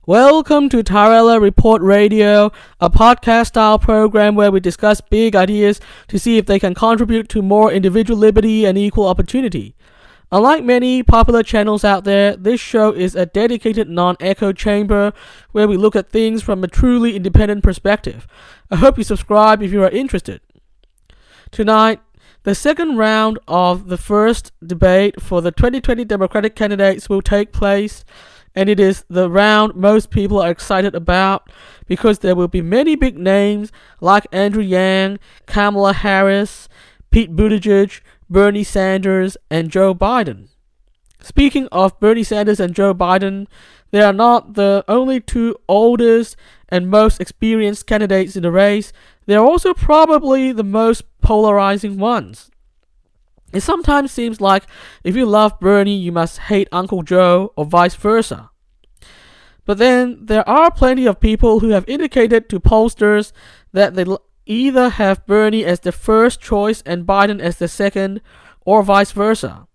Welcome to TaraElla Report Radio, a podcast-style program where we discuss big ideas to see if they can contribute to more individual liberty and equal opportunity. Unlike many popular channels out there, this show is a dedicated non-echo chamber where we look at things from a truly independent perspective. I hope you subscribe if you are interested. Tonight, the second round of the first debate for the 2020 Democratic candidates will take place, and it is the round most people are excited about because there will be many big names like Andrew Yang, Kamala Harris, Pete Buttigieg, Bernie Sanders, and Joe Biden. Speaking of Bernie Sanders and Joe Biden, they are not the only two oldest and most experienced candidates in the race. They are also probably the most polarizing ones. It sometimes seems like if you love Bernie, you must hate Uncle Joe, or vice versa. But then there are plenty of people who have indicated to pollsters that they either have Bernie as the first choice and Biden as the second, or vice versa.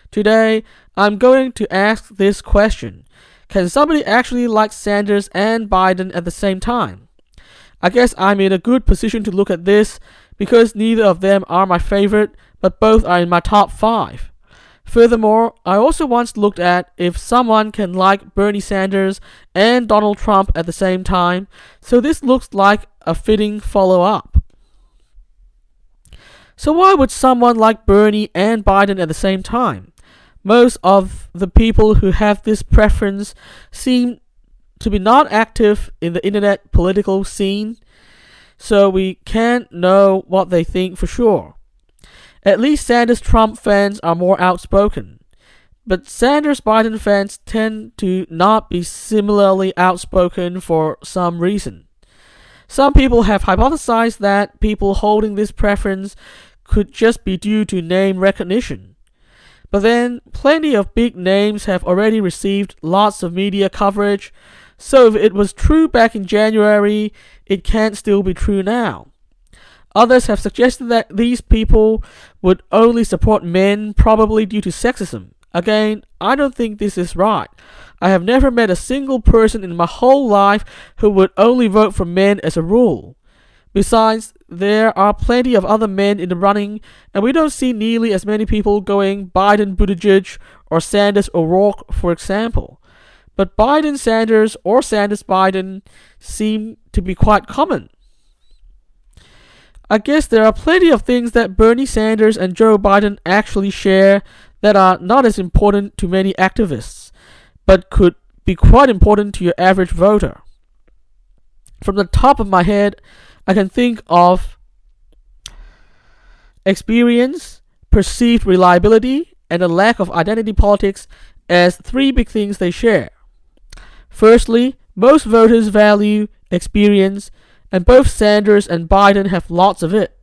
Today, I'm going to ask this question. Can somebody actually like Sanders and Biden at the same time? I guess I'm in a good position to look at this because neither of them are my favorite, but both are in my top 5. Furthermore, I also once looked at if someone can like Bernie Sanders and Donald Trump at the same time, so this looks like a fitting follow-up. So why would someone like Bernie and Biden at the same time? Most of the people who have this preference seem to be not active in the internet political scene, so we can't know what they think for sure. At least Sanders-Trump fans are more outspoken, but Sanders-Biden fans tend to not be similarly outspoken for some reason. Some people have hypothesized that people holding this preference could just be due to name recognition. But then, plenty of big names have already received lots of media coverage, so if it was true back in January, it can't still be true now. Others have suggested that these people would only support men, probably due to sexism. Again, I don't think this is right. I have never met a single person in my whole life who would only vote for men as a rule. Besides, there are plenty of other men in the running, and we don't see nearly as many people going Biden Buttigieg or Sanders O'Rourke, for example. But Biden Sanders or Sanders Biden seem to be quite common. I guess there are plenty of things that Bernie Sanders and Joe Biden actually share that are not as important to many activists, but could be quite important to your average voter. From the top of my head, I can think of experience, perceived reliability, and a lack of identity politics as 3 big things they share. Firstly, most voters value experience, and both Sanders and Biden have lots of it.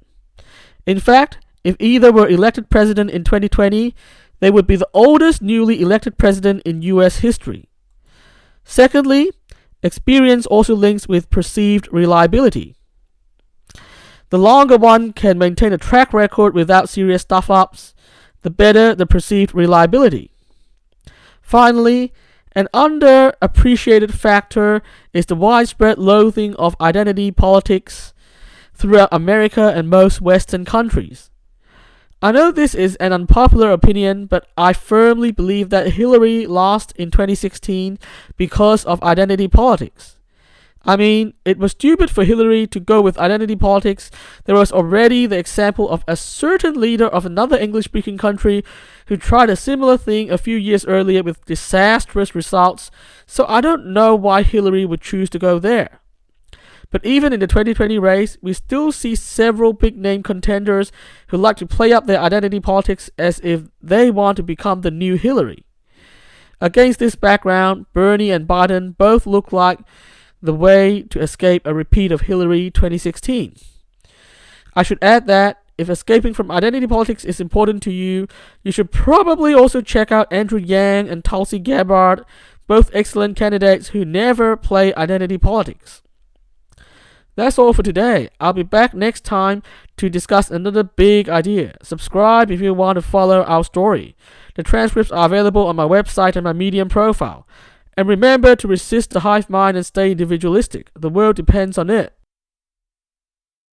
In fact, if either were elected president in 2020, they would be the oldest newly elected president in US history. Secondly, experience also links with perceived reliability. The longer one can maintain a track record without serious stuff-ups, the better the perceived reliability. Finally, an underappreciated factor is the widespread loathing of identity politics throughout America and most Western countries. I know this is an unpopular opinion, but I firmly believe that Hillary lost in 2016 because of identity politics. I mean, it was stupid for Hillary to go with identity politics. There was already the example of a certain leader of another English-speaking country who tried a similar thing a few years earlier with disastrous results, so I don't know why Hillary would choose to go there. But even in the 2020 race, we still see several big-name contenders who like to play up their identity politics as if they want to become the new Hillary. Against this background, Bernie and Biden both look like the way to escape a repeat of Hillary 2016. I should add that if escaping from identity politics is important to you, you should probably also check out Andrew Yang and Tulsi Gabbard, both excellent candidates who never play identity politics. That's all for today. I'll be back next time to discuss another big idea. Subscribe if you want to follow our story. The transcripts are available on my website and my Medium profile. And remember to resist the hive mind and stay individualistic. The world depends on it.